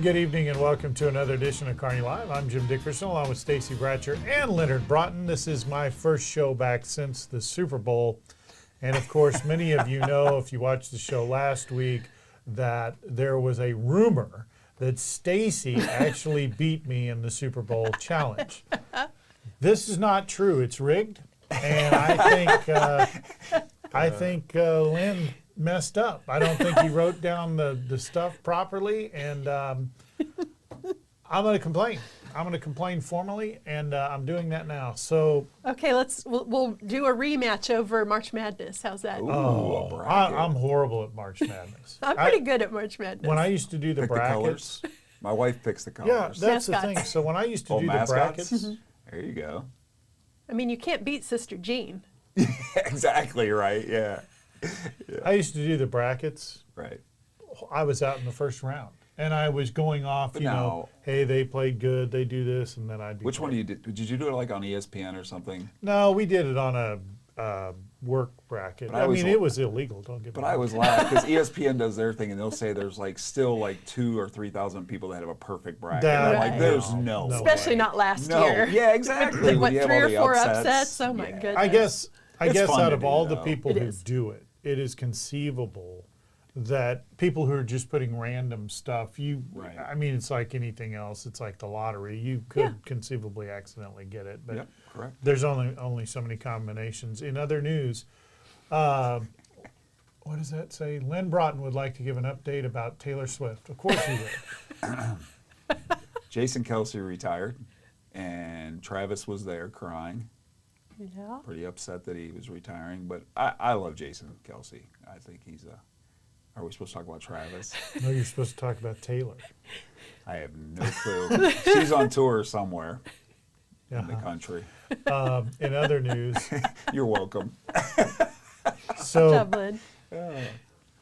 good evening, and welcome to another edition of Kearney Live. I'm Jim Dickerson, along with Stacy Bratcher and Leonard Broughton. This is my first show back since the Super Bowl. And of course, many of you know, if you watched the show last week, that there was a rumor that Stacy actually beat me in the Super Bowl challenge. This is not true. It's rigged. And I think Lynn messed up. I don't think he wrote down the stuff properly, and I'm going to complain. I'm going to complain formally, and I'm doing that now. So okay, we'll do a rematch over March Madness. How's that? Ooh, I'm horrible at March Madness. I'm pretty good at March Madness. When I used to do the brackets, my wife picks the colors. Yeah, that's the thing. So when I used to do the brackets, there you go. I mean, you can't beat Sister Jean. Exactly right. Yeah. I used to do the brackets. Right. I was out in the first round, and I was going off, hey, they played good, they do this, and then I'd be. Which one did you do it like on ESPN or something? No, we did it on a work bracket. I mean, it was illegal. Don't get me wrong. But I was laughing because ESPN does their thing, and they'll say there's still 2,000 or 3,000 people that have a perfect bracket. There's no especially way. not last year. Yeah, exactly. What, 3 or 4 upsets? upsets? Oh my goodness. I guess out of all the though. people who do it, it is conceivable that people who are just putting random stuff, I mean, it's like anything else. It's like the lottery. You could conceivably accidentally get it, but correct. There's only so many combinations. In other news, what does that say? Lynn Broughton would like to give an update about Taylor Swift. Of course he would. Jason Kelce retired, and Travis was there crying. Yeah. Pretty upset that he was retiring, but I love Jason Kelce. I think he's a. Are we supposed to talk about Travis? No, you're supposed to talk about Taylor. I have no clue. She's on tour somewhere in the country. In other news, you're welcome. So good job, Lynn.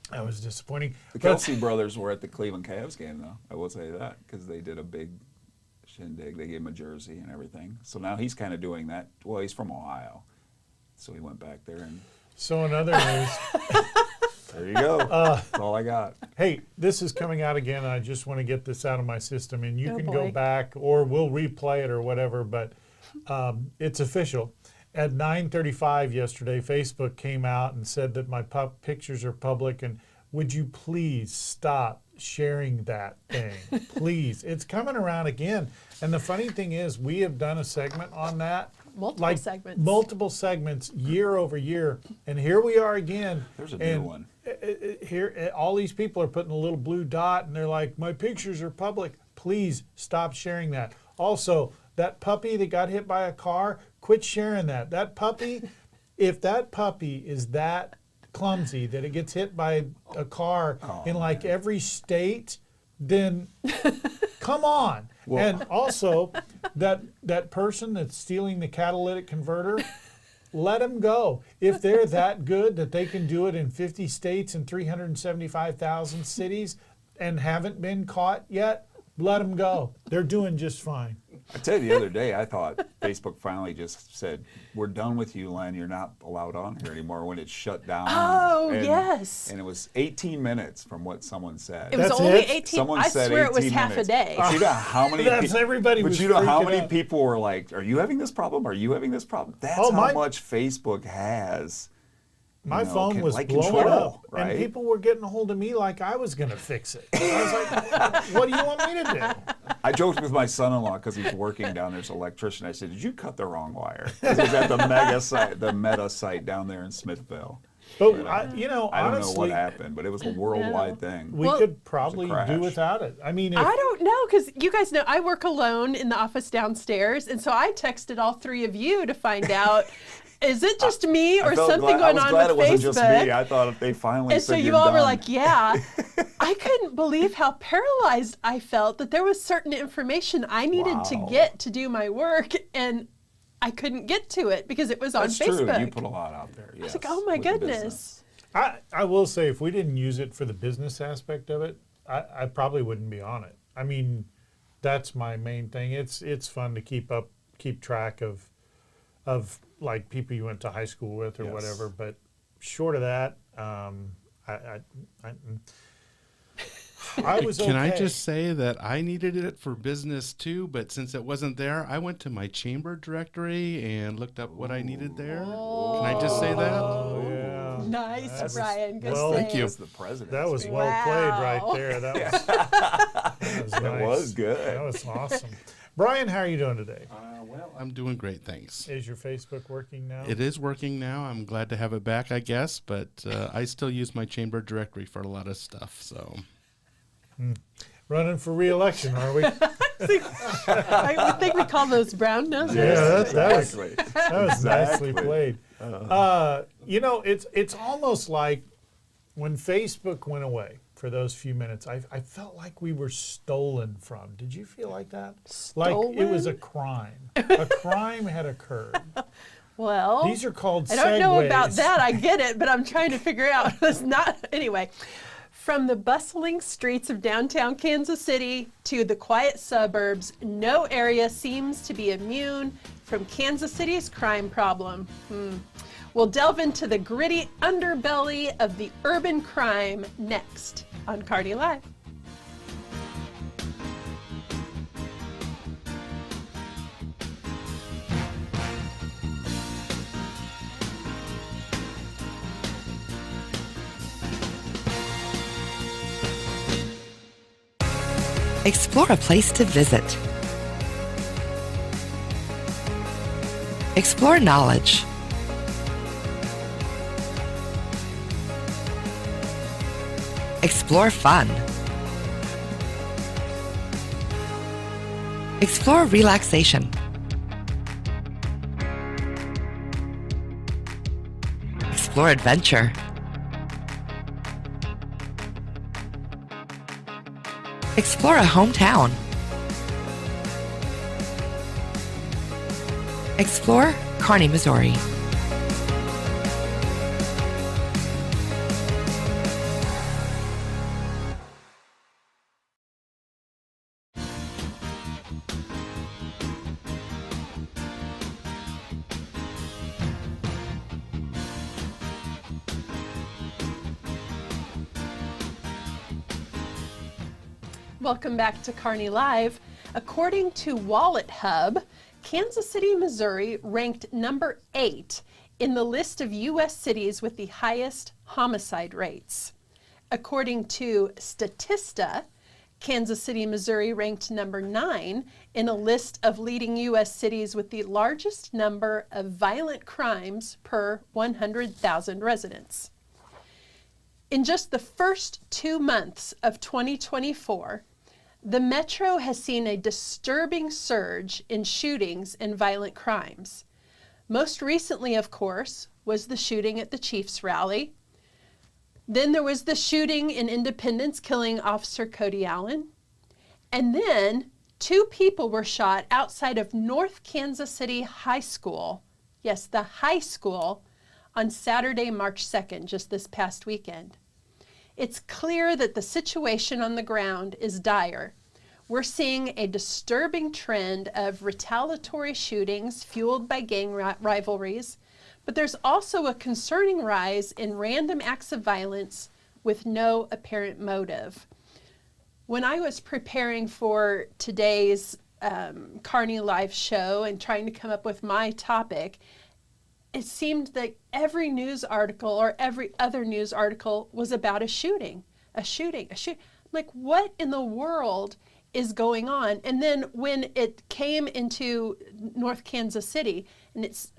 That was disappointing. The Kelce brothers were at the Cleveland Cavs game, though. I will say that because they did a big shindig. They gave him a jersey and everything. So now he's kind of doing that. Well, he's from Ohio, so he went back there and. So in other news. There you go. That's all I got. Hey, this is coming out again, and I just want to get this out of my system. And you can go back, or we'll replay it or whatever, but it's official. At 9:35 yesterday, Facebook came out and said that my pictures are public, and would you please stop sharing that thing? Please. It's coming around again. And the funny thing is, we have done a segment on that. Multiple segments year over year. And here we are again. There's a new one. Here, all these people are putting a little blue dot, and they're like, my pictures are public. Please stop sharing that. Also, that puppy that got hit by a car, quit sharing that. That puppy, if that puppy is that clumsy that it gets hit by a car in every state, then come on. Well, and also, that person that's stealing the catalytic converter, let them go. If they're that good that they can do it in 50 states and 375,000 cities and haven't been caught yet, let them go. They're doing just fine. I tell you, the other day, I thought Facebook finally just said, we're done with you, Len. You're not allowed on here anymore when it shut down. Oh, yes. And it was 18 minutes from what someone said. It was only 18. Someone said swear 18 it was minutes. half a day. But you know how many everybody was But you know how many out. people were like, are you having this problem? Are you having this problem? That's how much Facebook has. My phone was blowing up, right? And people were getting a hold of me like I was going to fix it. I was like, what do you want me to do? I joked with my son-in-law because he's working down there as an electrician. I said, did you cut the wrong wire? Because it was at the Meta site down there in Smithville. But, honestly, I don't know what happened, but it was a worldwide thing. We could probably do without it. I mean, I don't know, because you guys know I work alone in the office downstairs, and so I texted all 3 of you to find out, is it just me or something going on with Facebook? I was glad it wasn't just me. I thought if they finally and said so you you're all done. were like, yeah. I couldn't believe how paralyzed I felt that there was certain information I needed to get to do my work, and I couldn't get to it because it was on Facebook. That's true. You put a lot out there. Yes, I was like, oh my goodness. I will say, if we didn't use it for the business aspect of it, I probably wouldn't be on it. I mean, that's my main thing. It's fun to keep track of like people you went to high school with or whatever. But short of that, I was okay. Can I just say that I needed it for business too, but since it wasn't there, I went to my chamber directory and looked up what I needed there. Can I just say that? Oh, yeah. Nice, Brian. Good well, save. Thank you. That's the president. That was speaking. well played right Wow. there. That was That nice. was good. That was awesome. Brian, how are you doing today? Well, I'm doing great, thanks. Is your Facebook working now? It is working now. I'm glad to have it back, I guess, but I still use my chamber directory for a lot of stuff. So, Running for re-election, are we? I think we call those brown noses. Yeah, that was Exactly. nicely Exactly. played. You know, it's almost like when Facebook went away for those few minutes, I felt like we were stolen from. Did you feel like that? Like it was a crime. A crime had occurred. Well, These are called I don't know about segues. that. I get it, but I'm trying to figure out. It's not anyway. From the bustling streets of downtown Kansas City to the quiet suburbs, no area seems to be immune from Kansas City's crime problem. We'll delve into the gritty underbelly of the urban crime next on Kearney Live. Explore a place to visit. Explore knowledge. Explore fun. Explore relaxation. Explore adventure. Explore a hometown. Explore Kearney, Missouri. Welcome back to Kearney Live. According to Wallet Hub, Kansas City, Missouri ranked number 8 in the list of U.S. cities with the highest homicide rates. According to Statista, Kansas City, Missouri ranked number 9 in a list of leading U.S. cities with the largest number of violent crimes per 100,000 residents. In just the first 2 months of 2024, the Metro has seen a disturbing surge in shootings and violent crimes. Most recently, of course, was the shooting at the Chiefs rally. Then there was the shooting in Independence killing Officer Cody Allen. And then 2 people were shot outside of North Kansas City High School. Yes, the high school on Saturday, March 2nd, just this past weekend. It's clear that the situation on the ground is dire. We're seeing a disturbing trend of retaliatory shootings fueled by gang rivalries, but there's also a concerning rise in random acts of violence with no apparent motive. When I was preparing for today's Kearney Live show and trying to come up with my topic, it seemed that every news article or every other news article was about a shooting. Like, what in the world is going on? And then when it came into North Kansas City, and it's,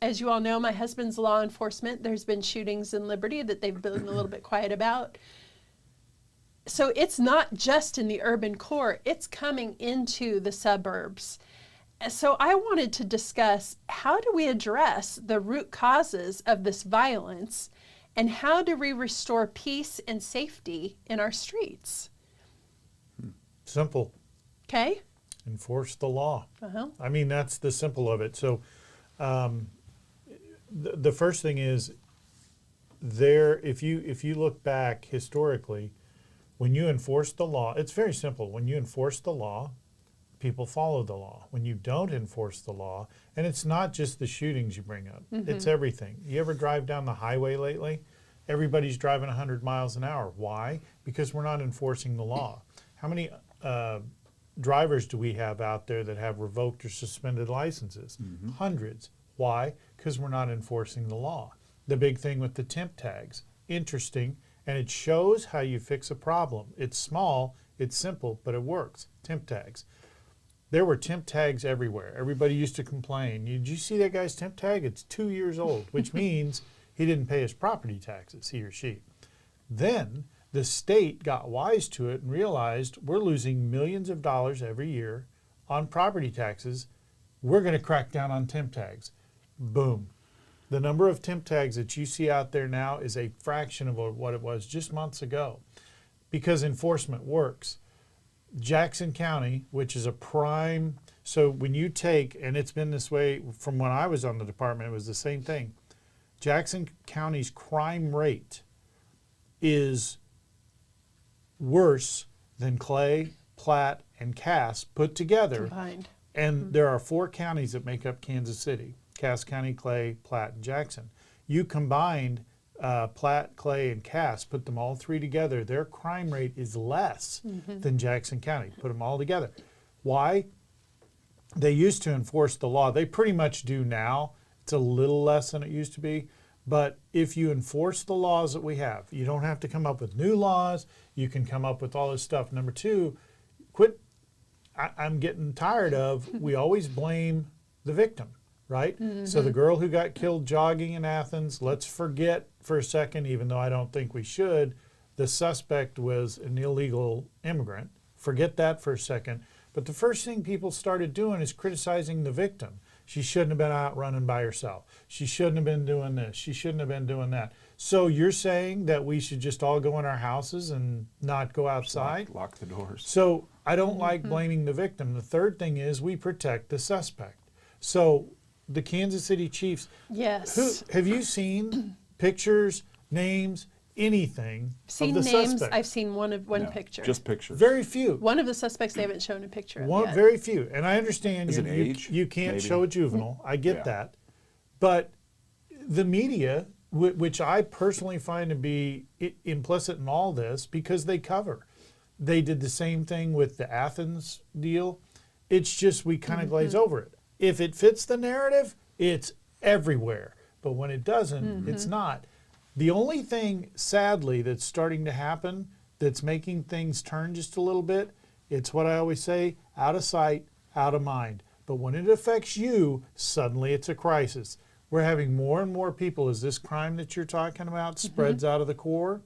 as you all know, my husband's law enforcement, there's been shootings in Liberty that they've been a little bit quiet about. So it's not just in the urban core, it's coming into the suburbs. So I wanted to discuss, how do we address the root causes of this violence, and how do we restore peace and safety in our streets? Simple. Okay. Enforce the law. Uh-huh. I mean, that's the simple of it. So the first thing is, if you look back historically, when you enforce the law, it's very simple. When you enforce the law, people follow the law. When you don't enforce the law, and it's not just the shootings you bring up, it's everything. You ever drive down the highway lately everybody's driving 100 miles an hour. Why? Because we're not enforcing the law. How many drivers do we have out there that have revoked or suspended licenses? Hundreds. Why? Because we're not enforcing the law. The big thing with the temp tags, interesting, and it shows how you fix a problem. It's small, it's simple, but it works. Temp tags. There were temp tags everywhere. Everybody used to complain. Did you see that guy's temp tag? It's 2 years old, which means he didn't pay his property taxes, he or she. Then the state got wise to it and realized we're losing millions of dollars every year on property taxes. We're going to crack down on temp tags. Boom. The number of temp tags that you see out there now is a fraction of what it was just months ago because enforcement works. Jackson County, which is a prime, so when you take, and it's been this way from when I was on the department, it was the same thing. Jackson County's crime rate is worse than Clay, Platte, and Cass put together. Combined. And there are 4 counties that make up Kansas City: Cass County, Clay, Platte, and Jackson. You combined Platte, Clay, and Cass, put them all 3 together, their crime rate is less than Jackson County. Put them all together. Why? They used to enforce the law. They pretty much do now. It's a little less than it used to be. But if you enforce the laws that we have, you don't have to come up with new laws. You can come up with all this stuff. Number 2, quit. I'm getting tired of, we always blame the victim, right? So the girl who got killed jogging in Athens, let's forget for a second, even though I don't think we should, the suspect was an illegal immigrant. Forget that for a second. But the first thing people started doing is criticizing the victim. She shouldn't have been out running by herself. She shouldn't have been doing this. She shouldn't have been doing that. So you're saying that we should just all go in our houses and not go outside? Lock the doors. So I don't like blaming the victim. The third thing is we protect the suspect. So the Kansas City Chiefs, Yes. have you seen pictures, names, anything Seen of the names. suspect? I've seen one No, picture. Just pictures. Very few. One of the suspects they haven't shown a picture of yet. Very few. And I understand Is it you age, you can't maybe? show a juvenile. I get Yeah. that. But the media, which I personally find to be implicit in all this because they cover. They did the same thing with the Athens deal. It's just we kind of glaze over it. If it fits the narrative, it's everywhere. But when it doesn't, it's not. The only thing, sadly, that's starting to happen that's making things turn just a little bit, it's what I always say, out of sight, out of mind. But when it affects you, suddenly it's a crisis. We're having more and more people, as this crime that you're talking about spreads out of the core,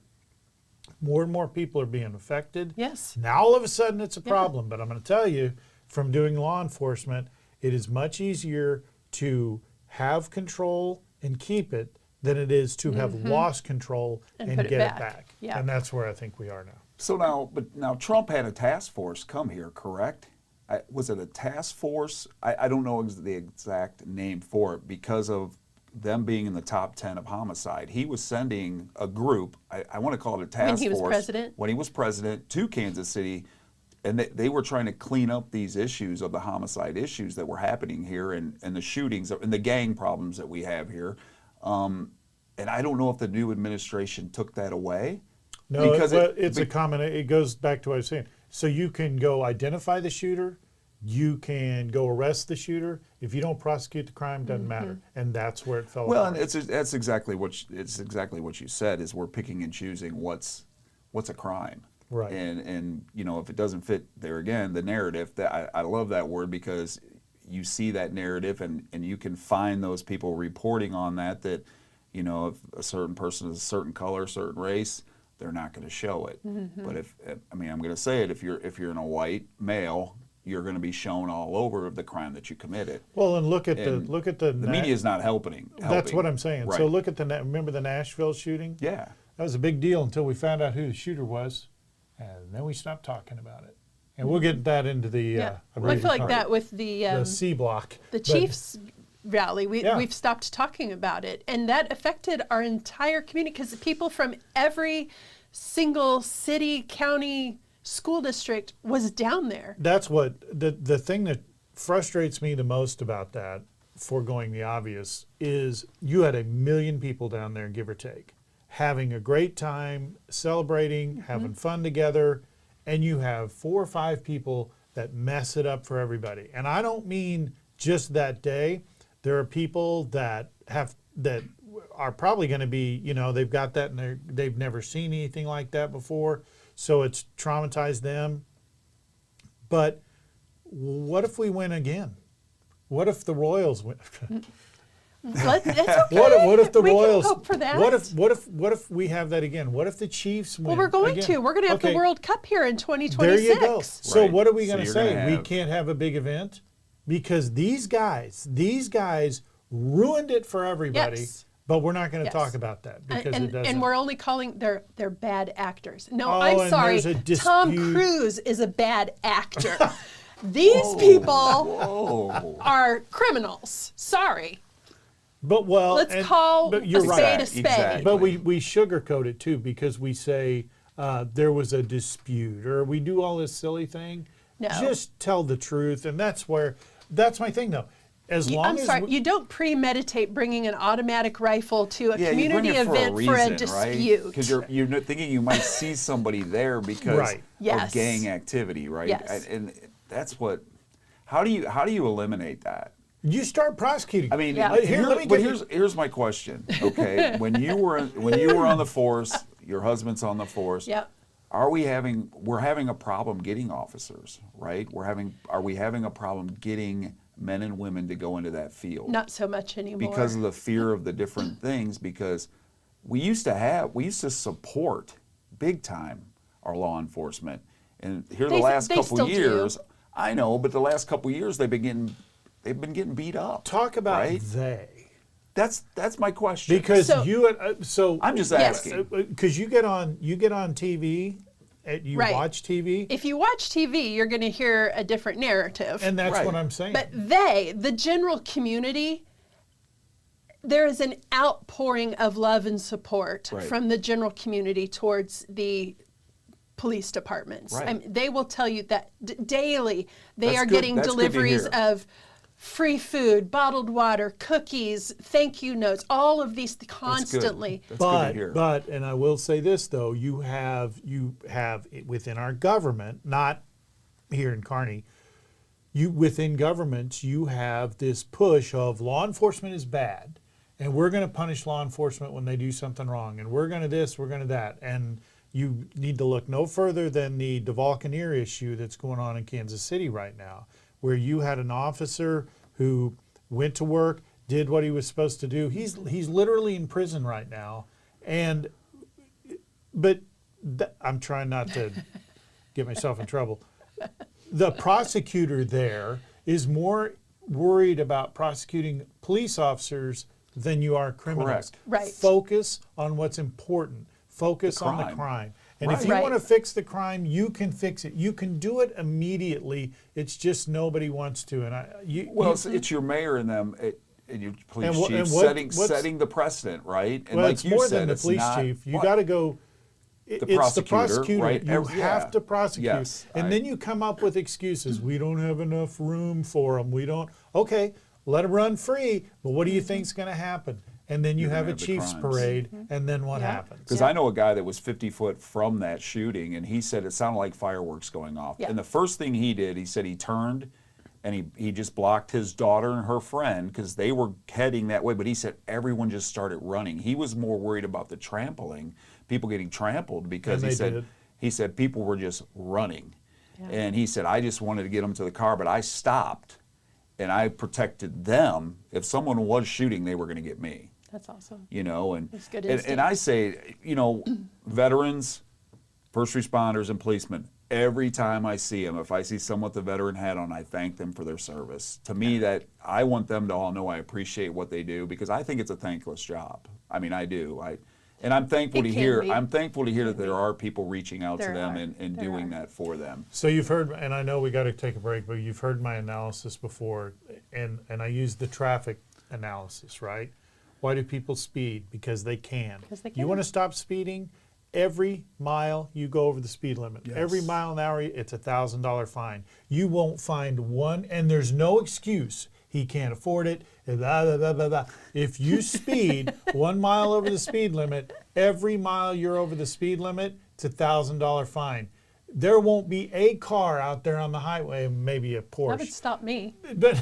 more and more people are being affected. Yes. Now all of a sudden it's a problem. But I'm going to tell you, from doing law enforcement, it is much easier to have control and keep it than it is to have lost control and put it get back. it back. Yeah. And that's where I think we are now. So now Trump had a task force come here, correct? Was it a task force? I don't know the exact name for it because of them being in the top 10 of homicide. He was sending a group, I want to call it a task force. When he was president? When he was president, to Kansas City, and they were trying to clean up these issues of the homicide issues that were happening here and the shootings and the gang problems that we have here. And I don't know if the new administration took that away. No, because it's a common, it goes back to what I was saying. So you can go identify the shooter, you can go arrest the shooter. If you don't prosecute the crime, it doesn't matter. And that's where it fell apart. and that's exactly what you said. Is we're picking and choosing what's a crime, Right. And you know, if it doesn't fit there again, the narrative. That I love that word because you see that narrative and you can find those people reporting on that you know, if a certain person is a certain color, certain race, they're not going to show it. But I'm going to say it, if you're in a white male, you're going to be shown all over the crime that you committed. Well, and look at And the The media is not helping. That's what I'm saying. Right. So look at remember the Nashville shooting? Yeah. That was a big deal until we found out who the shooter was, and then we stopped talking about it. And we'll get that into the. Well, I feel like that with the C block. the But- Chiefs rally, Yeah. we've stopped talking about it, and that affected our entire community because people from every single city, county, school district was down there. That's what the thing that frustrates me the most about that, foregoing the obvious, is you had 1 million people down there, give or take. having a great time, celebrating, having fun together, and you have 4 or 5 people that mess it up for everybody. And I don't mean just that day. There are people that are probably going to be, they've got that and they've never seen anything like that before, so it's traumatized them. But what if we win again? What if the Royals win? That's okay. What if the we Royals? Can hope for that. What if we have that again? What if the Chiefs win? Well, we're going again? to. We're going to have the World Cup here in 2026. There you go. So Right. what are we So going to you're say? gonna We have- can't have a big event because these guys ruined it for everybody. Yes. But we're not going to Yes. talk about that because it doesn't. And we're only calling they're bad actors. No, Oh, I'm and sorry. there's a Tom dispute. Cruise is a bad actor. These people Whoa. are criminals. Sorry. But Let's call but a you're spade right. a spade. Exactly. But we sugarcoat it too because we say there was a dispute or we do all this silly thing. No. Just tell the truth, and that's my thing though. As long I'm as sorry, we- you don't premeditate bringing an automatic rifle to a Yeah, community you bring it event for a reason, dispute. Because you're not thinking you might see somebody there because Right. Yes. of gang activity, right? Yes. And that's what. How do you eliminate that? you start prosecuting. I mean, Yeah. here's my question. Okay, when you were on the force, your husband's on the force. Yep. We're having a problem getting officers, right? Are we having a problem getting men and women to go into that field? Not so much anymore. Because of the fear of the different things, because we used to support big time our law enforcement. And here the last they couple still do. years, I know, but the last couple years they've been getting beat up. Talk about right? they. That's my question. Because So- I'm just Yes. asking. because you get on TV, you Right. watch TV, If you watch TV, you're going to hear a different narrative. and that's Right. what I'm saying. But the general community, there is an outpouring of love and support Right. from the general community towards the police departments. Right. I mean, they will tell you that daily they That's are good- getting that's good to deliveries hear. of free food, bottled water, cookies, thank you notes, all of these constantly. That's good to hear. But and I will say this though, you have within our government, not here in Kearney, within governments you have this push of law enforcement is bad, and we're going to punish law enforcement when they do something wrong, and we're going to this, we're going to that, and you need to look no further than the DeValcanier issue that's going on in Kansas City right now, where you had an officer who went to work, did what he was supposed to do. He's literally in prison right now, but I'm trying not to get myself in trouble. The prosecutor there is more worried about prosecuting police officers than you are criminals. Correct. Right. Focus on what's important. Focus on the crime. crime. And if Right. you Right. want to fix the crime, you can fix it. You can do it immediately. It's just nobody wants to. And Well, it's your mayor and them and your police And what- chief and what- setting the precedent, right? And well, like it's you more said, than the it's police not- chief. You what? got to go. It's the prosecutor, prosecutor. right? You Yeah. have to prosecute. Yes, and then you come up with excuses. We don't have enough room for them. We don't. Okay, let them run free. But what do you think's going to happen? And then you You're have gonna a have the Chiefs crimes. parade, and then what Yeah. happens? Because Yeah. I know a guy that was 50 foot from that shooting, and he said it sounded like fireworks going off. Yeah. And the first thing he did, he said he turned and he just blocked his daughter and her friend because they were heading that way. But he said everyone just started running. He was more worried about the trampling, people getting trampled, because And he they said did. he said people were just running. And he said, I just wanted to get them to the car, but I stopped and I protected them. If someone was shooting, they were going to get me. That's awesome. You know, and That's good and I say, you know, veterans, first responders, and policemen, every time I see them, if I see someone with a veteran hat on, I thank them for their service. To me, that I want them to all know I appreciate what they do, because I think it's a thankless job. I mean, I do. And I'm thankful It to can hear. be. I'm thankful to hear that there are people reaching out to There them are. and There doing are. that for them. So you've heard, and I know we got to take a break, but you've heard my analysis before, and I use the traffic analysis, right? Why do people speed? Because they can. Because they You can. want to stop speeding? Every mile you go over the speed limit, Yes. every mile an hour, it's $1,000 fine. You won't find one, and there's no excuse. He can't afford it. Blah, blah, blah, blah, blah. If you speed 1 mile over the speed limit, Every mile you're over the speed limit, it's $1,000 fine. There won't be a car out there on the highway, maybe a Porsche. That would stop me. But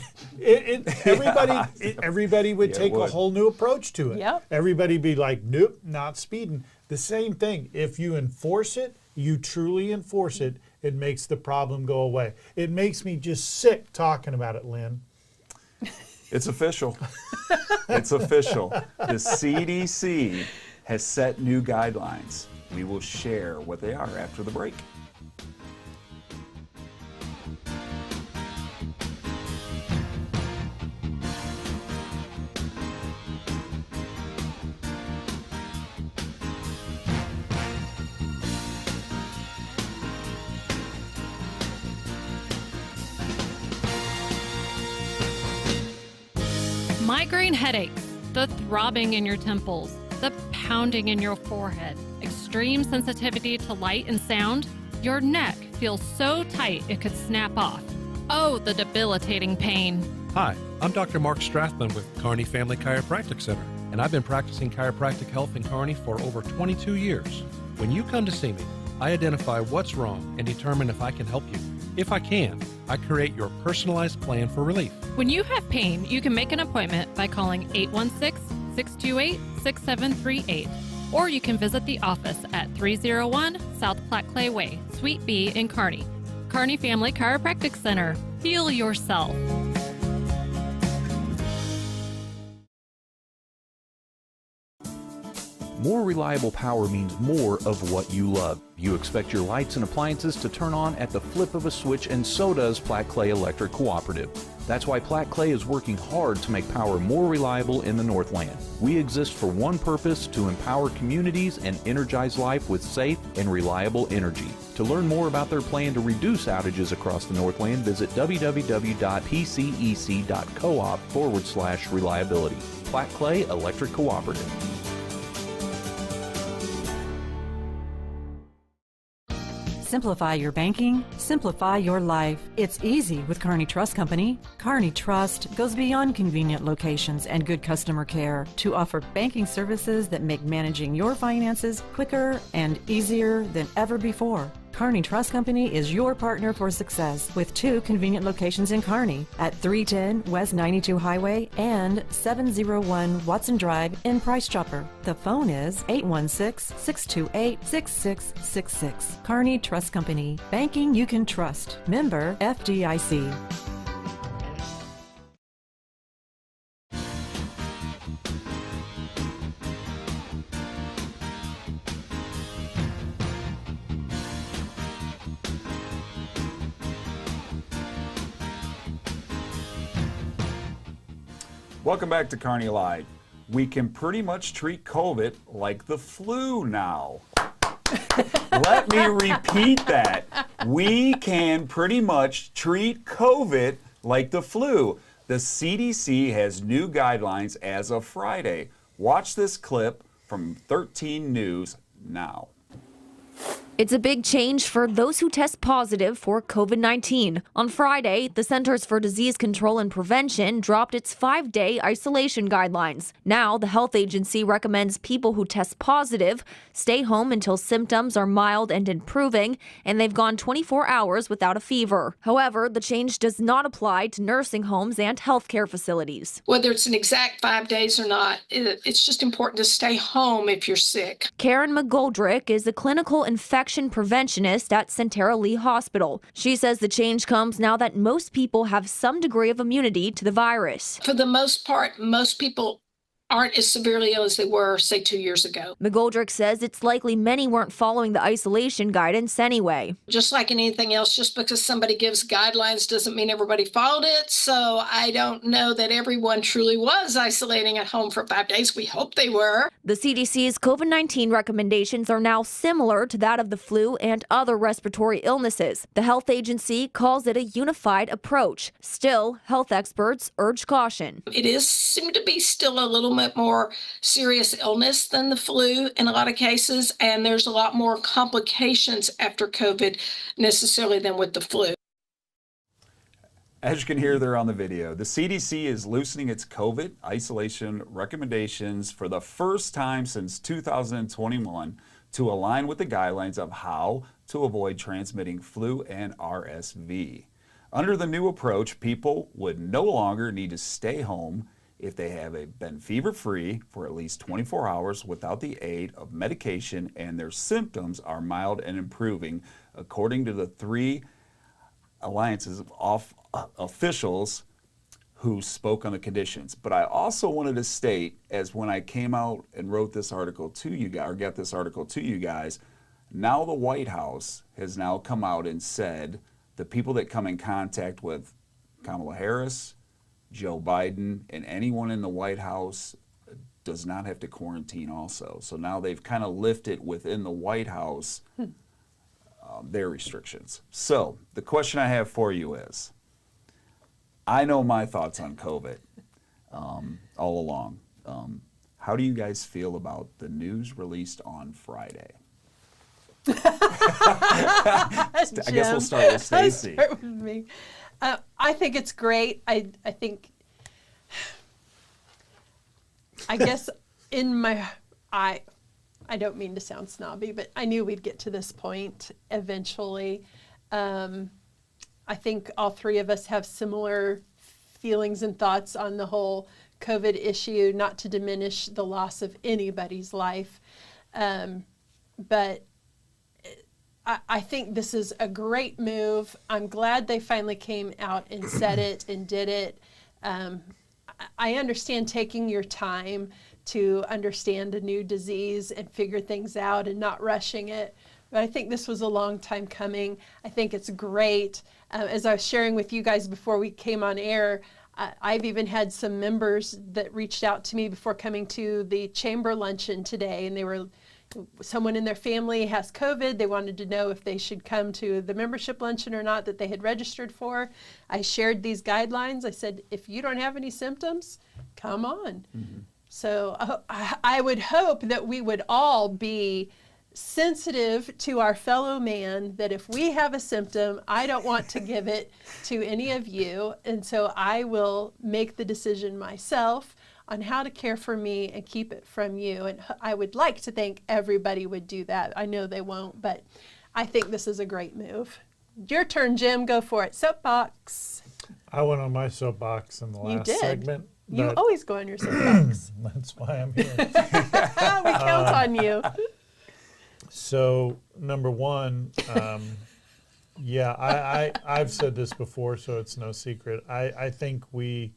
everybody would take a whole new approach to it. Yep. Everybody be like, nope, not speeding. The same thing. If you enforce it, you truly enforce it, it makes the problem go away. It makes me just sick talking about it, Lynn. It's official. It's official. The CDC has set new guidelines. We will share what they are after the break. Migraine headaches, the throbbing in your temples, the pounding in your forehead, extreme sensitivity to light and sound. Your neck feels so tight it could snap off. Oh, the debilitating pain. Hi, I'm Dr. Mark Strathman with Kearney Family Chiropractic Center, and I've been practicing chiropractic health in Kearney for over 22 years. When you come to see me, I identify what's wrong and determine if I can help you. If I can, I create your personalized plan for relief. When you have pain, you can make an appointment by calling 816-628-6738. Or you can visit the office at 301 South Platte Clay Way, Suite B in Kearney. Kearney Family Chiropractic Center. Heal yourself. More reliable power means more of what you love. You expect your lights and appliances to turn on at the flip of a switch, and so does Platte Clay Electric Cooperative. That's why Platte Clay is working hard to make power more reliable in the Northland. We exist for one purpose: to empower communities and energize life with safe and reliable energy. To learn more about their plan to reduce outages across the Northland, visit www.pcec.coop/reliability. Platte Clay Electric Cooperative. Simplify your banking, simplify your life. It's easy with Kearney Trust Company. Kearney Trust goes beyond convenient locations and good customer care to offer banking services that make managing your finances quicker and easier than ever before. Kearney Trust Company is your partner for success with 2 convenient locations in Kearney at 310 West 92 Highway and 701 Watson Drive in Price Chopper. The phone is 816-628-6666. Kearney Trust Company. Banking you can trust. Member FDIC. Welcome back to Kearney Live. We can pretty much treat COVID like the flu now. Let me repeat that. We can pretty much treat COVID like the flu. The CDC has new guidelines as of Friday. Watch this clip from 13 News now. It's a big change for those who test positive for COVID-19. On Friday, the Centers for Disease Control and Prevention dropped its 5-day isolation guidelines. Now, the health agency recommends people who test positive stay home until symptoms are mild and improving, and they've gone 24 hours without a fever. However, the change does not apply to nursing homes and healthcare facilities. Whether it's an exact 5 days or not, it's just important to stay home if you're sick. Karen McGoldrick is a clinical infection preventionist at Centera Lee Hospital. She says the change comes now that most people have some degree of immunity to the virus. For the most part, most people aren't as severely ill as they were, say, 2 years ago. McGoldrick says it's likely many weren't following the isolation guidance anyway. Just like anything else, just because somebody gives guidelines doesn't mean everybody followed it. So I don't know that everyone truly was isolating at home for 5 days. We hope they were. The CDC's COVID-19 recommendations are now similar to that of the flu and other respiratory illnesses. The health agency calls it a unified approach. Still, health experts urge caution. It seemed to be still a little bit more serious illness than the flu in a lot of cases, and there's a lot more complications after COVID necessarily than with the flu. As you can hear there on the video, the CDC is loosening its COVID isolation recommendations for the first time since 2021 to align with the guidelines of how to avoid transmitting flu and RSV. Under the new approach, people would no longer need to stay home if they have been fever-free for at least 24 hours without the aid of medication and their symptoms are mild and improving, according to the 3 alliances of officials who spoke on the conditions. But I also wanted to state, as when I came out and wrote this article to you guys, or got this article to you guys, now the White House has now come out and said the people that come in contact with Kamala Harris, Joe Biden, and anyone in the White House does not have to quarantine also. So now they've kind of lifted within the White House their restrictions. So the question I have for you is, I know my thoughts on COVID all along. How do you guys feel about the news released on Friday? I guess we'll start with Stacy. Start with me. I think it's great. I guess in my, I don't mean to sound snobby, but I knew we'd get to this point eventually. I think all 3 of us have similar feelings and thoughts on the whole COVID issue, not to diminish the loss of anybody's life. But I think this is a great move. I'm glad they finally came out and said it and did it. I understand taking your time to understand a new disease and figure things out and not rushing it. But I think this was a long time coming. I think it's great. As I was sharing with you guys before we came on air, I've even had some members that reached out to me before coming to the chamber luncheon today, and someone in their family has COVID. They wanted to know if they should come to the membership luncheon or not that they had registered for. I shared these guidelines. I said, if you don't have any symptoms, come on. Mm-hmm. So I would hope that we would all be sensitive to our fellow man, that if we have a symptom, I don't want to give it to any of you. And so I will make the decision myself on how to care for me and keep it from you. And I would like to think everybody would do that. I know they won't, but I think this is a great move. Your turn, Jim. Go for it. Soapbox. I went on my soapbox in the last segment. You always go on your soapbox. That's why I'm here. We count on you. So, number one, I've said this before, so it's no secret. I think the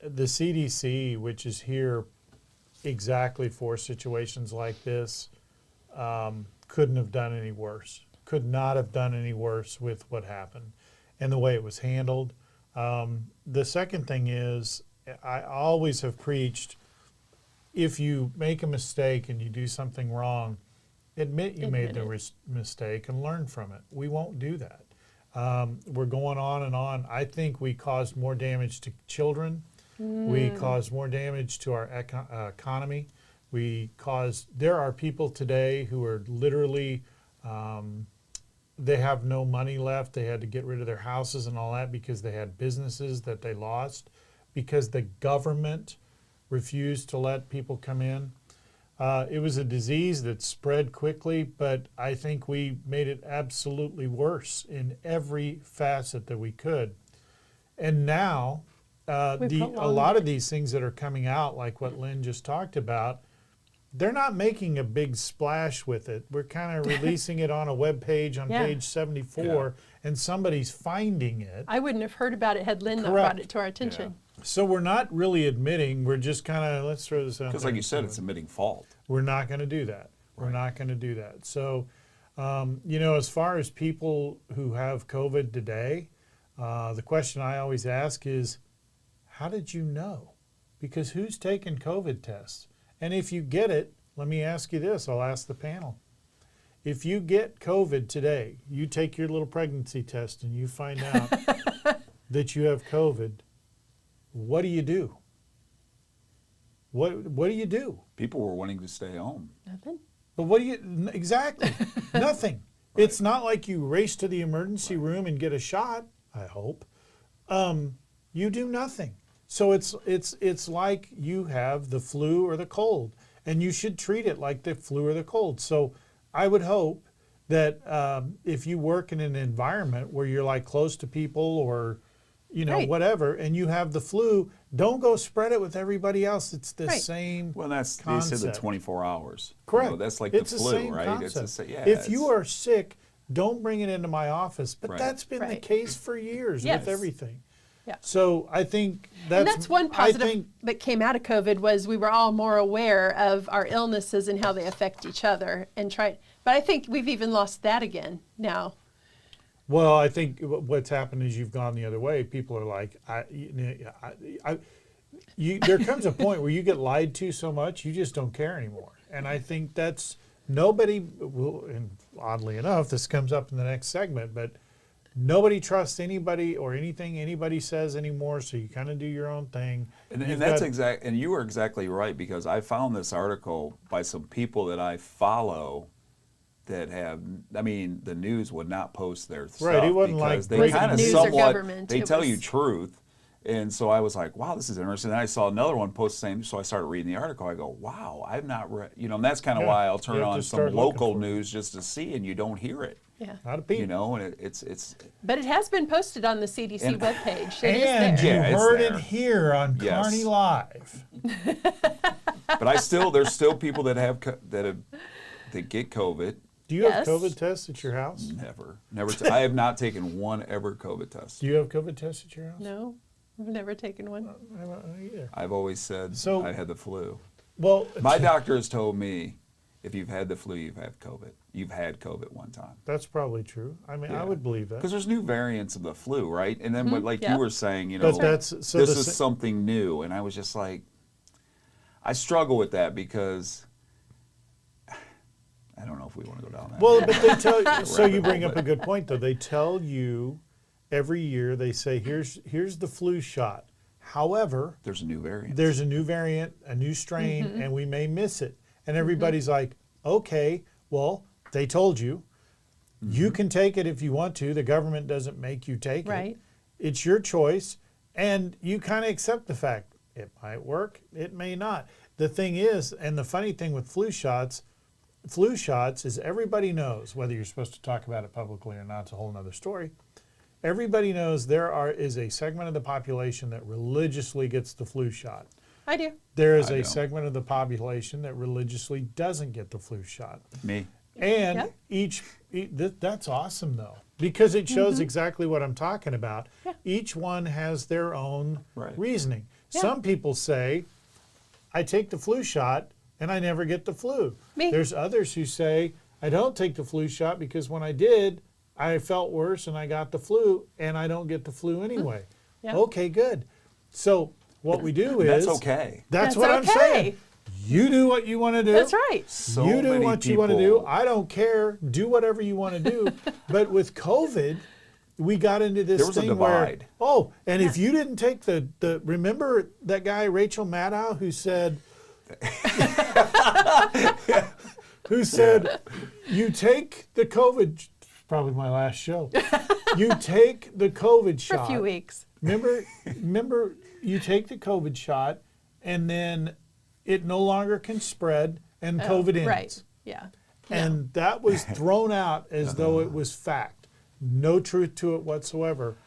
CDC, which is here exactly for situations like this, couldn't have done any worse. Could not have done any worse with what happened and the way it was handled. The second thing is, I always have preached, if you make a mistake and you do something wrong, admit you made the mistake and learn from it. We won't do that. We're going on and on. I think we caused more damage to children. We caused more damage to our economy. There are people today who are literally, they have no money left. They had to get rid of their houses and all that because they had businesses that they lost because the government refused to let people come in. It was a disease that spread quickly, but I think we made it absolutely worse in every facet that we could. And now, a lot of these things that are coming out, like what Lynn just talked about, they're not making a big splash with it. We're kind of releasing it on a web page on page 74, and somebody's finding it. I wouldn't have heard about it had Lynn not brought it to our attention. Yeah. So we're not really admitting, we're just kind of, let's throw this out there. Because like you said, it's admitting fault. We're not going to do that. We're not going to do that. So, as far as people who have COVID today, the question I always ask is, how did you know? Because who's taking COVID tests? And if you get it, let me ask you this, I'll ask the panel. If you get COVID today, you take your little pregnancy test and you find out that you have COVID, what do you do? What do you do? People were wanting to stay home. Nothing. But what do you, exactly, nothing. Right. It's not like you race to the emergency room and get a shot, I hope. you do nothing. So it's like you have the flu or the cold, and you should treat it like the flu or the cold. So I would hope that if you work in an environment where you're like close to people or whatever, and you have the flu, don't go spread it with everybody else. It's the same Well, they concept. said the 24 hours. Correct. That's like it's the flu, same right? Concept. If you are sick, don't bring it into my office. But that's been the case for years with everything. Yeah. So I think that's one positive that came out of COVID was we were all more aware of our illnesses and how they affect each other but I think we've even lost that again now. Well, I think what's happened is you've gone the other way. People are like, there comes a point where you get lied to so much, you just don't care anymore. And I think that's nobody will, and oddly enough, this comes up in the next segment, but nobody trusts anybody or anything anybody says anymore, so you kind of do your own thing. And that's and you were exactly right, because I found this article by some people that I follow that have, I mean, the news would not post their stuff. Right, it wasn't because like they kind of somewhat, they it tell was... you truth. And so I was like, wow, this is interesting. And I saw another one post the same, so I started reading the article. I go, wow, I've not read, and that's kind of why I'll turn on some local news just to see, and you don't hear it. Yeah. Not a peep. And it's. But it has been posted on the CDC webpage. And you heard it here on Kearney Live. But there's still people that get COVID. Do you have COVID tests at your house? Never. I have not taken one ever COVID test. Do you have COVID tests at your house? No, I've never taken one. I haven't either. I've always said I had the flu. Well, my doctor has told me if you've had the flu, you've had COVID. You've had COVID one time. That's probably true. I mean, I would believe that. Because there's new variants of the flu, right? And then, you were saying, this is something new. And I was just like, I struggle with that because I don't know if we want to go down that. Well, but they tell you, so you bring up a good point, though. They tell you every year, they say, here's the flu shot. However, there's a new variant. There's a new variant, a new strain, and we may miss it. And everybody's like, okay, well, they told you. You can take it if you want to. The government doesn't make you take it. It's your choice. And you kind of accept the fact it might work, it may not. The thing is, and the funny thing with flu shots is everybody knows, whether you're supposed to talk about it publicly or not, it's a whole other story. Everybody knows is a segment of the population that religiously gets the flu shot. I do. There is a segment of the population that religiously doesn't get the flu shot. Me. And that's awesome, though, because it shows exactly what I'm talking about. Yeah. Each one has their own reasoning. Yeah. Some people say, I take the flu shot and I never get the flu. Me. There's others who say, I don't take the flu shot because when I did, I felt worse and I got the flu, and I don't get the flu anyway. Yeah. Okay, good. So what we do is... That's okay. That's what I'm saying. You do what you want to do. That's right. You do what you want to do. I don't care. Do whatever you want to do. But with COVID, we got into this thing where... and if you didn't take the... Remember that guy, Rachel Maddow, who said... you take the COVID... Probably my last show. You take the COVID shot. For a few weeks. Remember, you take the COVID shot, and then it no longer can spread, and COVID ends. Right, yeah. And that was thrown out as though it was fact. No truth to it whatsoever.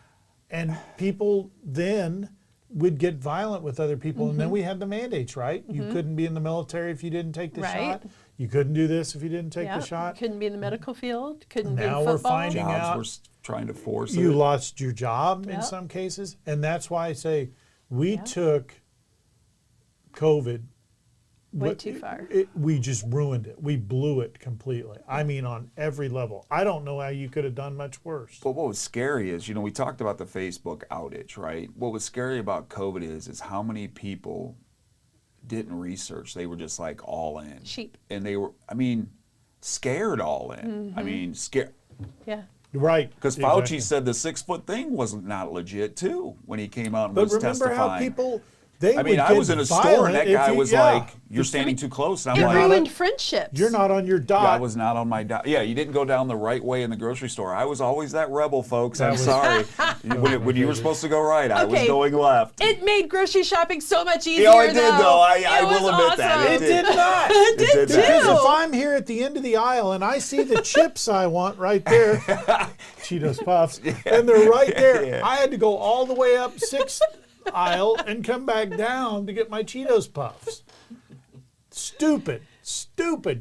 And people then would get violent with other people, and then we had the mandates, right? You couldn't be in the military if you didn't take the shot. You couldn't do this if you didn't take the shot. Couldn't be in the medical field. Couldn't be in football. Now we're finding out. We're trying to force you lost your job in some cases. And that's why I say we took COVID way too far. We just ruined it. We blew it completely. I mean, on every level. I don't know how you could have done much worse. But what was scary is, we talked about the Facebook outage, right? What was scary about COVID is how many people didn't research. They were just like all in. Sheep. And they were, scared all in. Scared. Yeah. Right. Because Fauci said the 6 foot thing wasn't not legit too when he came out and was testifying. But remember how They I mean, would I get was in a store violent and that if guy you- was yeah. like, "You're standing too close." And It I'm like, ruined friendships. You're not on your I dot. was not on my dot. Yeah, you didn't go down the right way in the grocery store. I was always that rebel, folks. That I'm was- sorry. when you were supposed to go right, I was Okay. going left. It made grocery shopping so much easier. Yeah, it did, though. I It will was admit that. awesome. It did not. It did did too. that. Because if I'm here at the end of the aisle and I see the chips I want right there, Cheetos Puffs, and they're right there, Yeah. I had to go all the way up 6th aisle and come back down to get my Cheetos Puffs. Stupid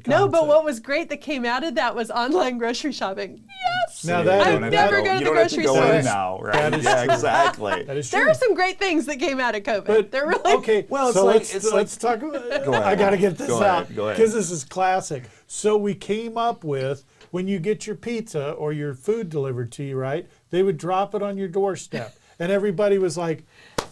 concept. No, but what was great that came out of that was online grocery shopping. Yes. Now that- I'd never go to the grocery You don't store. have to go in now, right? That is Yeah, true. exactly. That is true. There are some great things that came out of COVID. But They're really okay. Well, it's so like- let's talk about. Go ahead. I got to get this Go ahead, out go ahead. because this is classic. So we came up with when you get your pizza or your food delivered to you, right? They would drop it on your doorstep, and everybody was like,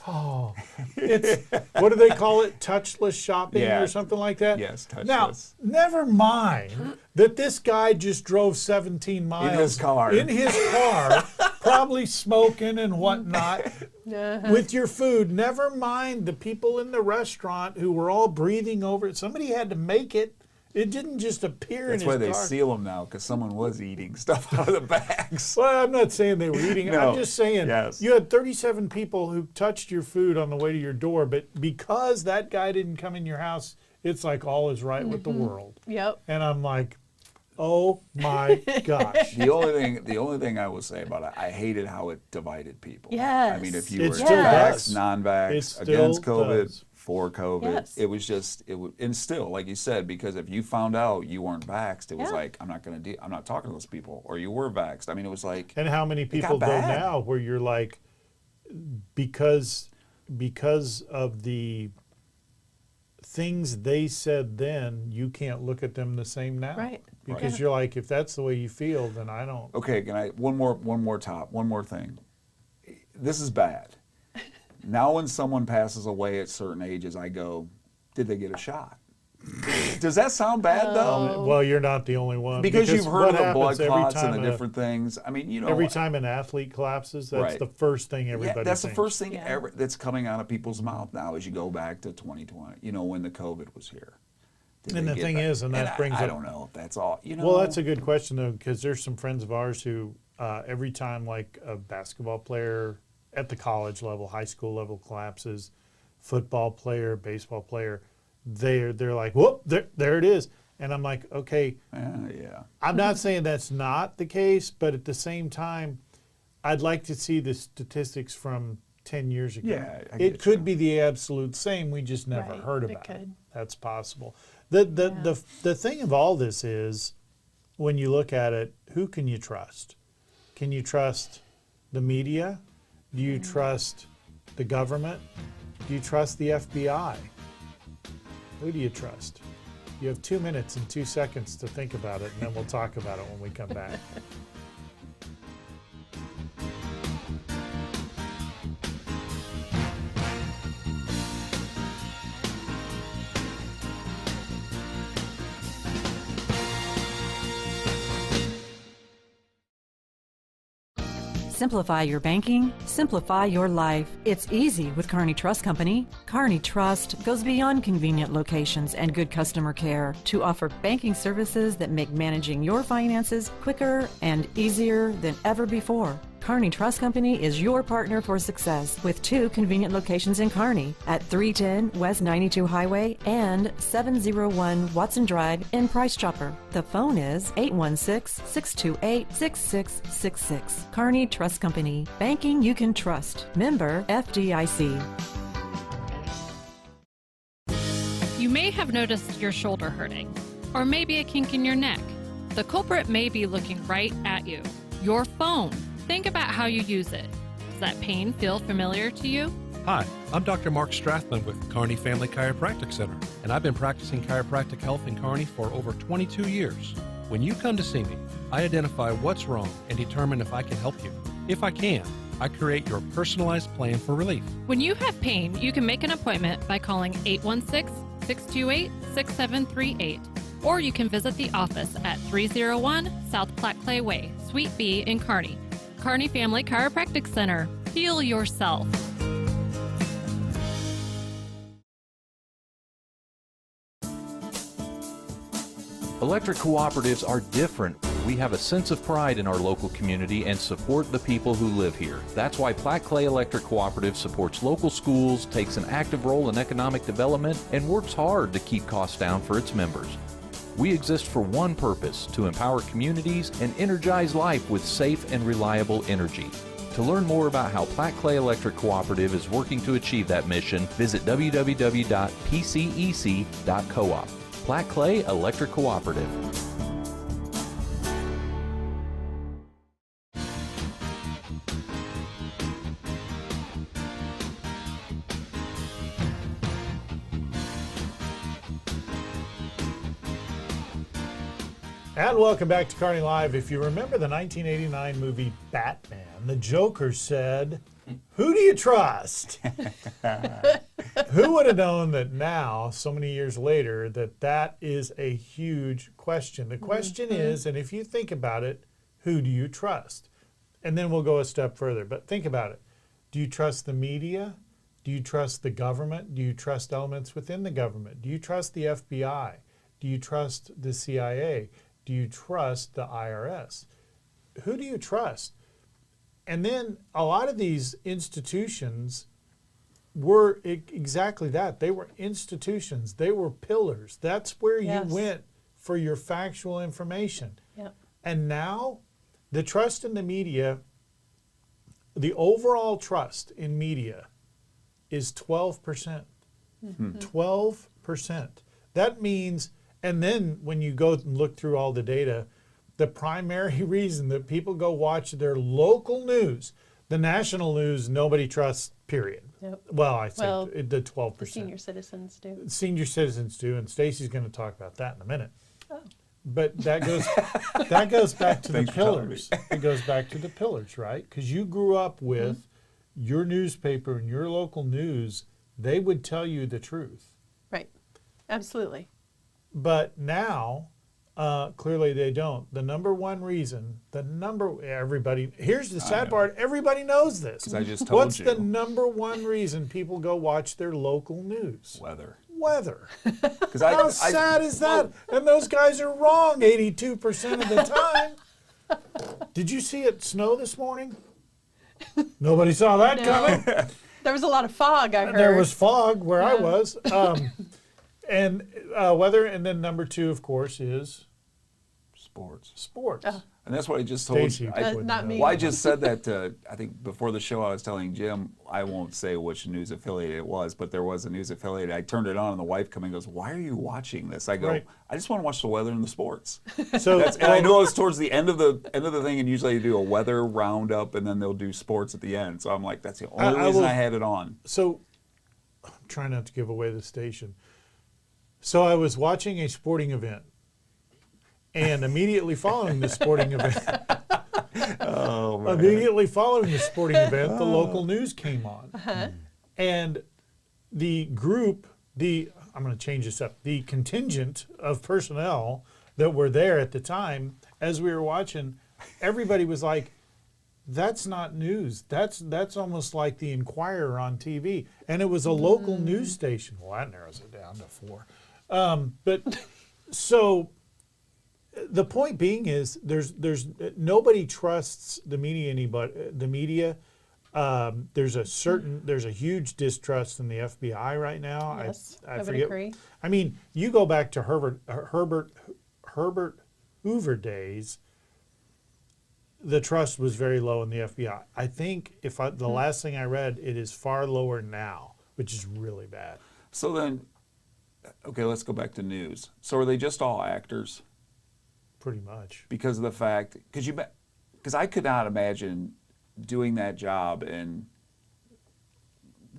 "Oh, it's what do they call it? Touchless shopping Yeah. or something like that." Yes, Now, touchless. never mind that this guy just drove 17 miles his car. In his car, probably smoking and whatnot. With your food. Never mind the people in the restaurant who were all breathing over it. Somebody had to make it. It didn't just appear That's in why his they car. seal them now, because someone was eating stuff out of the bags. Well, I'm not saying they were eating. No. I'm just saying Yes. you had 37 people who touched your food on the way to your door, but because that guy didn't come in your house, it's like all is right with the world. Yep. And I'm like, oh my gosh. The only thing I will say about it, I hated how it divided people. Yes. I mean, if you It were still vaxxed, does. It non-vaxxed, still against COVID, does. for COVID, Yes. it was just and still, like you said, because if you found out you weren't vaxxed, it was Yeah. like I'm not talking to those people, or you were vaxxed. I mean, it was like, And how many got people go bad. now where you're like, because of the things they said then, you can't look at them the same now. Right. Because you're like, if that's the way you feel, then I don't. okay, can I one more thing. This is bad. Now, when someone passes away at certain ages, I go, did they get a shot? Does that sound bad though? Well, you're not the only one. Because you've heard what of the blood happens every clots and time the different things. I mean, you know, every time an athlete collapses, that's Right. the first thing everybody that's thinks. the first thing Yeah. ever that's coming out of people's mouth now as you go back to 2020, you know, when the COVID was here. Did And they the get thing that? is, and that brings I up- don't know if that's all, you know. Well, that's a good question though, because there's some friends of ours who every time like a basketball player at the college level, high school level collapses, football player, baseball player, they're like, whoop, there it is. And I'm like, okay, yeah. I'm not saying that's not the case, but at the same time, I'd like to see the statistics from 10 years ago. Yeah, I it get could you. be the absolute same. We just never Right, heard it about it. could. That's possible. The thing of all this is, when you look at it, who can you trust? Can you trust the media? Do you trust the government? Do you trust the FBI? Who do you trust? You have 2 minutes and 2 seconds to think about it, and then we'll talk about it when we come back. Simplify your banking, simplify your life. It's easy with Kearney Trust Company. Kearney Trust goes beyond convenient locations and good customer care to offer banking services that make managing your finances quicker and easier than ever before. Kearney Trust Company is your partner for success with 2 convenient locations in Kearney at 310 West 92 Highway and 701 Watson Drive in Price Chopper. The phone is 816-628-6666. Kearney Trust Company. Banking you can trust. Member FDIC. You may have noticed your shoulder hurting, or maybe a kink in your neck. The culprit may be looking right at you. Your phone. Think about how you use it. Does that pain feel familiar to you? Hi, I'm Dr. Mark Strathman with Kearney Family Chiropractic Center, and I've been practicing chiropractic health in Kearney for over 22 years. When you come to see me, I identify what's wrong and determine if I can help you. If I can, I create your personalized plan for relief. When you have pain, you can make an appointment by calling 816-628-6738, or you can visit the office at 301 South Platte Clay Way, Suite B in Kearney. Kearney Family Chiropractic Center. Heal yourself. Electric cooperatives are different. We have a sense of pride in our local community and support the people who live here. That's why Platte Clay Electric Cooperative supports local schools, takes an active role in economic development, and works hard to keep costs down for its members. We exist for one purpose, to empower communities and energize life with safe and reliable energy. To learn more about how Platte Clay Electric Cooperative is working to achieve that mission, visit www.pcec.coop. Platte Clay Electric Cooperative. And welcome back to Kearney Live. If you remember the 1989 movie Batman, the Joker said, "Who do you trust?" Who would have known that now, so many years later, that is a huge question. The question is, and if you think about it, who do you trust? And then we'll go a step further. But think about it. Do you trust the media? Do you trust the government? Do you trust elements within the government? Do you trust the FBI? Do you trust the CIA? Do you trust the IRS? Who do you trust? And then a lot of these institutions were exactly that. They were institutions. They were pillars. That's where you went for your factual information. Yep. And now the trust in the media, the overall trust in media is 12%. 12%. That means, and then when you go and look through all the data, the primary reason that people go watch their local news, the national news, nobody trusts, period. Yep. Well, I say the 12%. The senior citizens do. Senior citizens do, and Stacy's going to talk about that in a minute. Oh. But that goes back to the pillars. It goes back to the pillars, right? Because you grew up with your newspaper and your local news, they would tell you the truth. Right. Absolutely. But now, clearly they don't. The number one reason, here's the sad part, everybody knows this. 'Cause I just told What's you. the number one reason people go watch their local news? Weather. How sad is that? And those guys are wrong 82% of the time. Did you see it snow this morning? Nobody saw that coming. There was a lot of fog, I heard. There was fog where I was. And weather, and then number two, of course, is sports. And that's what I just told Stacey, you. not me. Well, I just said that, I think before the show I was telling Jim, I won't say which news affiliate it was, but there was a news affiliate. I turned it on and the wife came and goes, "Why are you watching this?" I go, "I just want to watch the weather and the sports." So, and I know it's towards the end of the thing, and usually they do a weather roundup and then they'll do sports at the end. So I'm like, that's the only reason I had it on. So I'm trying not to give away the station. So I was watching a sporting event, and immediately following the sporting event, the local news came on. And the group, I'm going to change this up, the contingent of personnel that were there at the time, as we were watching, everybody was like, "That's not news. That's almost like the Inquirer on TV." And it was a local news station. Well, that narrows it down to 4. But so the point being is there's nobody trusts the media there's a huge distrust in the FBI right now. Yes, I would forget. agree. I mean, you go back to Herbert Hoover days, the trust was very low in the FBI. I think the last thing I read, it is far lower now, which is really bad. So then, okay, let's go back to news. So are they just all actors? Pretty much. Because of the fact, because I could not imagine doing that job and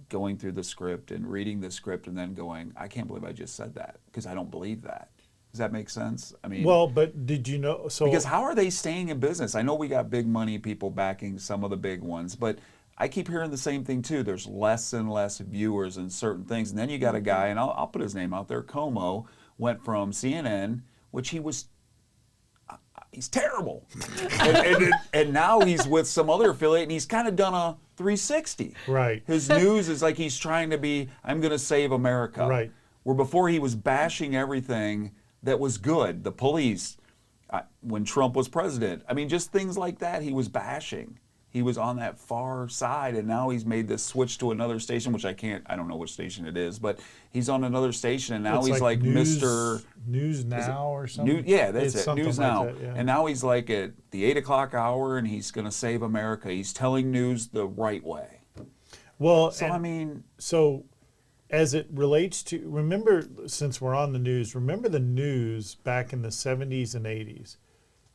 going through the script and reading the script and then going, "I can't believe I just said that," because I don't believe that. Does that make sense? I mean, well, but did you know? So because how are they staying in business? I know we got big money people backing some of the big ones, but I keep hearing the same thing too. There's less and less viewers in certain things, and then you got a guy, and I'll put his name out there. KMO went from CNN, which he's terrible, and now he's with some other affiliate, and he's kind of done a 360. Right. His news is like he's trying to be, "I'm going to save America." Right. Where before he was bashing everything that was good. The police, when Trump was president. I mean, just things like that he was bashing. He was on that far side, and now he's made this switch to another station, which I don't know which station it is, but he's on another station, and now It's he's like News, Mr. News Now or something. Yeah, that's It's it, News something Now. like that, yeah. And now he's like at the 8 o'clock hour, and he's going to save America. He's telling news the right way. Well, So, I mean, so as it relates to, remember, since we're on the news, remember the news back in the 70s and 80s.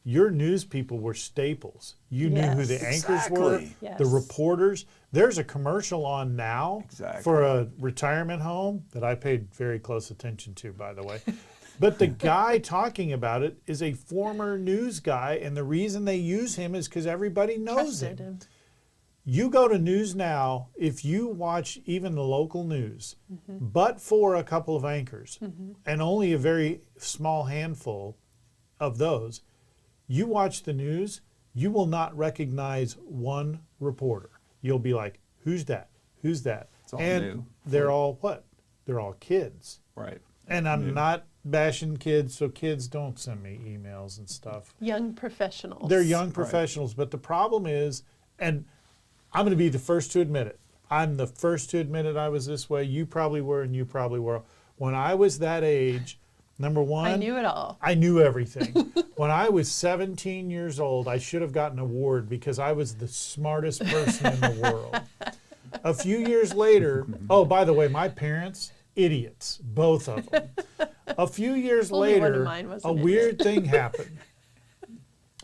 Your news people were staples. You knew who the anchors were, Exactly. the reporters. There's a commercial on now Exactly. for a retirement home that I paid very close attention to, by the way. But the guy talking about it is a former news guy, and the reason they use him is because everybody knows him. You go to News Now, if you watch even the local news, but for a couple of anchors, and only a very small handful of those, you watch the news, you will not recognize one reporter. You'll be like, who's that? Who's that? It's all and new. they're all what? They're all kids. right. And I'm not bashing kids, so kids don't send me emails and stuff. Young professionals. They're young professionals, but the problem is, and I'm going to be the first to admit it. I'm the first to admit it. I was this way. You probably were, and you probably were. When I was that age, number one, I knew it all. I knew everything. When I was 17 years old, I should have gotten an award because I was the smartest person in the world. A few years later, oh, by the way, my parents, idiots, both of them. A few years Only one of later, mine was a an idiot. weird thing happened.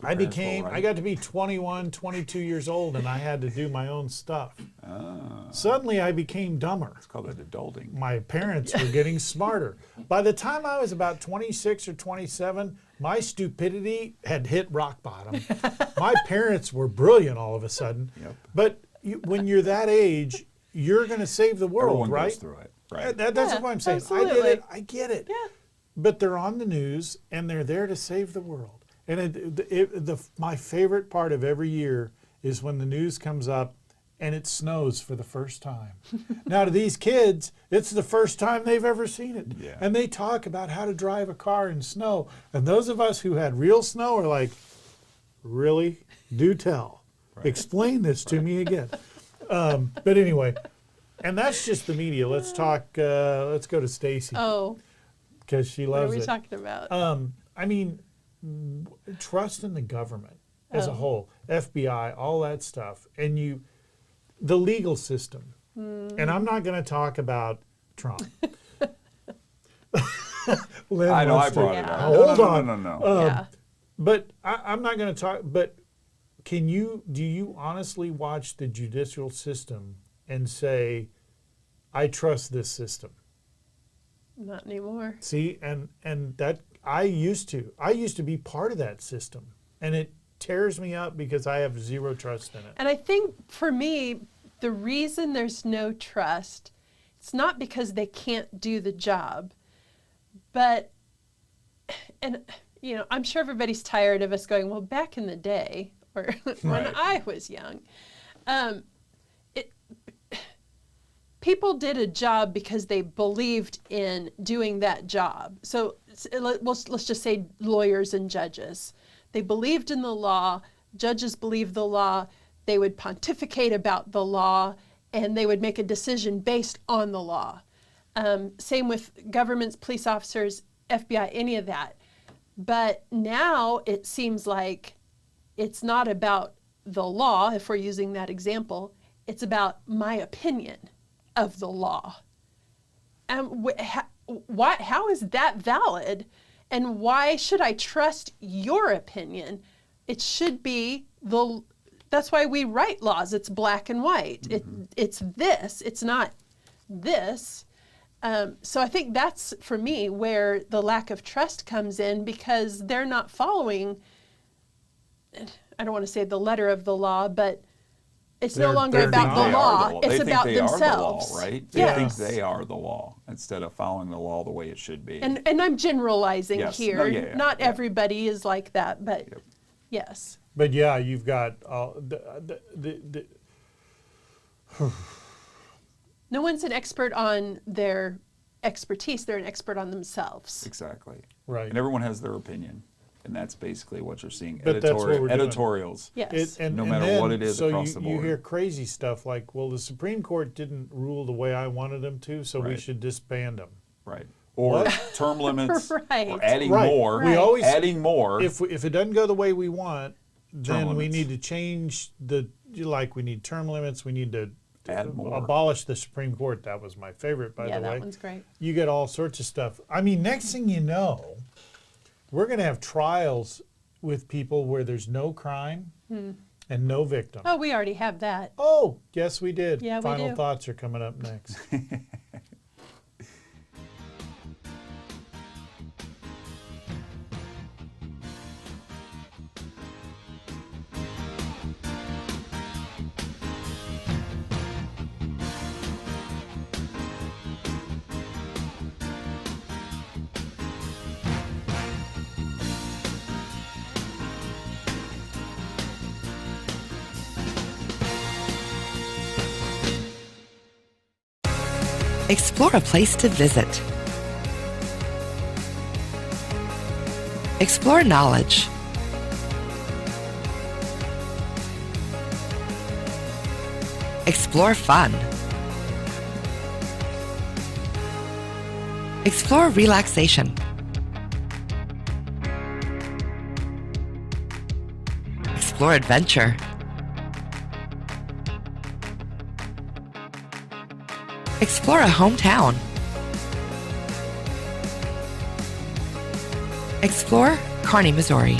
I parents were I right. got to be 21, 22 years old, and I had to do my own stuff. Suddenly, I became dumber. It's called adulting. My parents were getting smarter. By the time I was about 26 or 27, my stupidity had hit rock bottom. My parents were brilliant all of a sudden. Yep. But when you're that age, you're going to save the world, Everyone right? goes through it. Right. That's what I'm saying. I absolutely. get it. I get it. Yeah. But they're on the news, and they're there to save the world. And my favorite part of every year is when the news comes up and it snows for the first time. Now, to these kids, it's the first time they've ever seen it. Yeah. And they talk about how to drive a car in snow. And those of us who had real snow are like, really? Do tell. Explain this to me again. But anyway, and that's just the media. Let's talk, let's go to Stacy. Oh, Because she what are loves we it. talking about? I mean, trust in the government as a whole, FBI, all that stuff, and the legal system. And I'm not going to talk about Trump. Lynn I know, I wants to- brought it up. Hold No. on. Yeah. But I'm not going to talk. But do you honestly watch the judicial system and say, I trust this system? Not anymore. See, and that I used to be part of that system, and it tears me up because I have zero trust in it. And I think for me, the reason there's no trust, it's not because they can't do the job, but, and I'm sure everybody's tired of us going, well, back in the day, or when I was young, people did a job because they believed in doing that job. So let's just say lawyers and judges. They believed in the law. Judges believed the law. They would pontificate about the law, and they would make a decision based on the law. Same with governments, police officers, FBI, any of that. But now it seems like it's not about the law, if we're using that example. It's about my opinion of the law. And how is that valid? And why should I trust your opinion? It should be that's why we write laws. It's black and white. Mm-hmm. It's this, it's not this. So I think that's, for me, where the lack of trust comes in, because they're not following, I don't want to say the letter of the law, but it's no longer about the law. It's about themselves. Are the law, right? Yes. They think they are the law instead of following the law the way it should be. And I'm generalizing Yes. here. No, yeah, Not yeah. everybody is like that, but yes. But yeah, you've got No one's an expert on their expertise. They're an expert on themselves. Exactly. Right. And everyone has their opinion. And that's basically what you're seeing. But that's what we're doing. Editorials. Yes. No matter what it is so across the board. You hear crazy stuff like, well, the Supreme Court didn't rule the way I wanted them to, so we Right. should disband them. Right. Or What? term limits. Right. Or adding Right. more. We always adding more. If it doesn't go the way we want, then we limits. need to change we need term limits. We need to Add more. abolish the Supreme Court. That was my favorite, by Yeah, the way. that one's great. You get all sorts of stuff. I mean, next thing you know, we're going to have trials with people where there's no crime and no victim. Oh, we already have that. Oh, yes, we did. Yeah, we Final do. thoughts are coming up next. Explore a place to visit. Explore knowledge. Explore fun. Explore relaxation. Explore adventure. Explore a hometown. Explore Kearney, Missouri.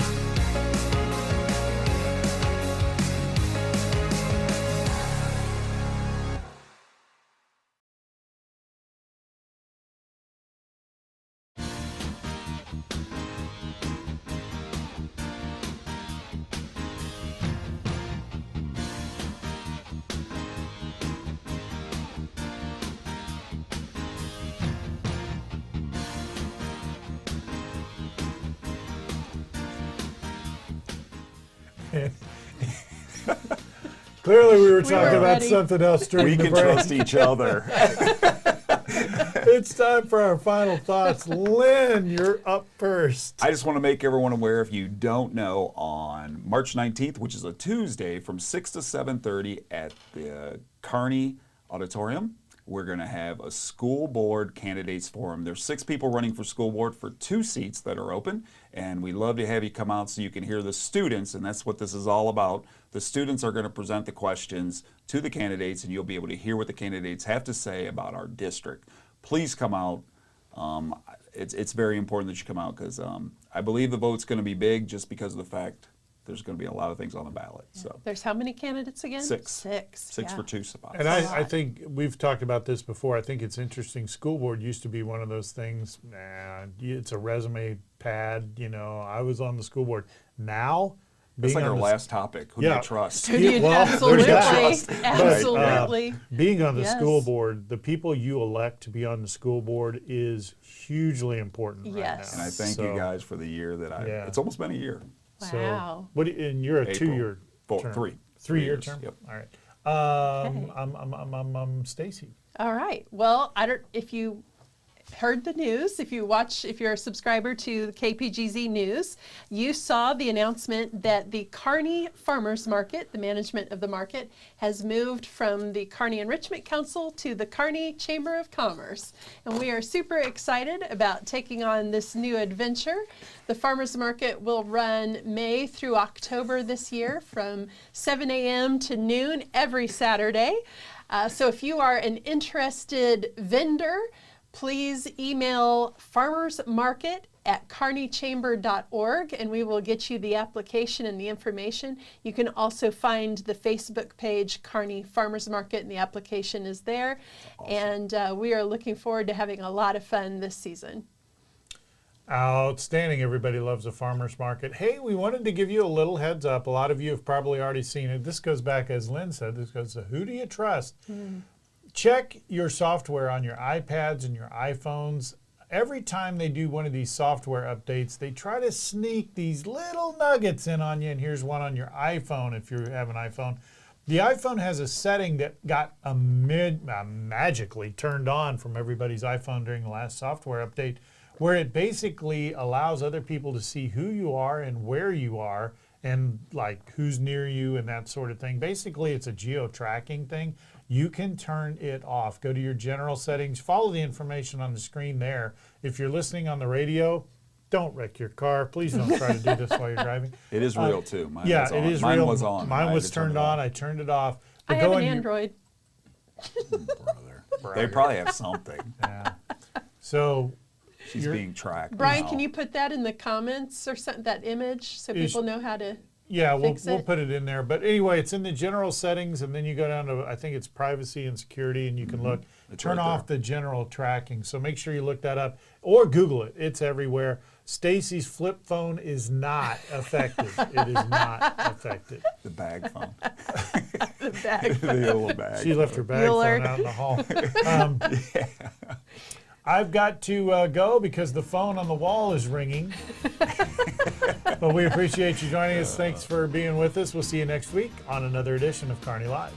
Clearly, we were talking about ready. something else during we the can break. trust each other. It's time for our final thoughts. Lynn, you're up first. I just want to make everyone aware, if you don't know, on March 19th, which is a Tuesday, from 6 to 7:30 at the Kearney Auditorium, we're going to have a school board candidates forum. There's 6 people running for school board for 2 seats that are open, and we'd love to have you come out so you can hear the students, and that's what this is all about. The students are going to present the questions to the candidates, and you'll be able to hear what the candidates have to say about our district. Please come out. It's very important that you come out, because I believe the vote's going to be big, just because of the fact there's going to be a lot of things on the ballot. So There's how many candidates again? 6. 6. 6 yeah. for 2 spots. And I think we've talked about this before. I think it's interesting. School board used to be one of those things, it's a resume pad. I was on the school board. Now, That's like being our on the last topic. Who do you trust? Who do you- well, absolutely, there's that. absolutely. Being on the Yes. school board, the people you elect to be on the school board is hugely important right Yes. now. And I thank you guys for the year that Yeah. it's almost been a year. Wow. So, and you're a April. 2-year term. 3. 3-year years. term? Yep. All right. I'm Stacy. All right. Well, if you heard the news, if you're a subscriber to KPGZ News, you saw the announcement that the Kearney Farmers Market, the management of the market, has moved from the Kearney Enrichment Council to the Kearney Chamber of Commerce. And we are super excited about taking on this new adventure. The Farmers Market will run May through October this year from 7 a.m. to noon every Saturday. So if you are an interested vendor, please email farmersmarket@kearneychamber.org, and we will get you the application and the information. You can also find the Facebook page, Kearney Farmers Market, and the application is there. Awesome. And we are looking forward to having a lot of fun this season. Outstanding. Everybody loves a farmer's market. Hey, we wanted to give you a little heads up. A lot of you have probably already seen it. This goes back, as Lynn said, this goes to who do you trust? Check your software on your iPads and your iPhones. Every time they do one of these software updates, they try to sneak these little nuggets in on you, and here's one on your iPhone if you have an iPhone. The iPhone has a setting that got magically turned on from everybody's iPhone during the last software update, where it basically allows other people to see who you are and where you are and like who's near you and that sort of thing. Basically, it's a geo-tracking thing. You can turn it off. Go to your general settings, follow the information on the screen there. If you're listening on the radio, don't wreck your car. Please don't try to do this while you're driving. It is real too. Mine yeah, was on. it is Mine real. was on. Mine was turned on. I turned it off. I But have go an in your- Android. They probably have something. Yeah. So She's being tracked. Brian, now. can you put that in the comments or something, that image, so Is- people know how to yeah, we'll fix it? put it in there. But anyway, it's in the general settings, and then you go down to, I think it's privacy and security, and you can look, It's turn right off the general tracking. So make sure you look that up or Google it. It's everywhere. Stacy's flip phone is not affected. It is not affected. The bag phone. the bag. The old bag. She left her bag Bueller. phone out in the hall. I've got to go because the phone on the wall is ringing. But we appreciate you joining us. Thanks for being with us. We'll see you next week on another edition of Kearney Live.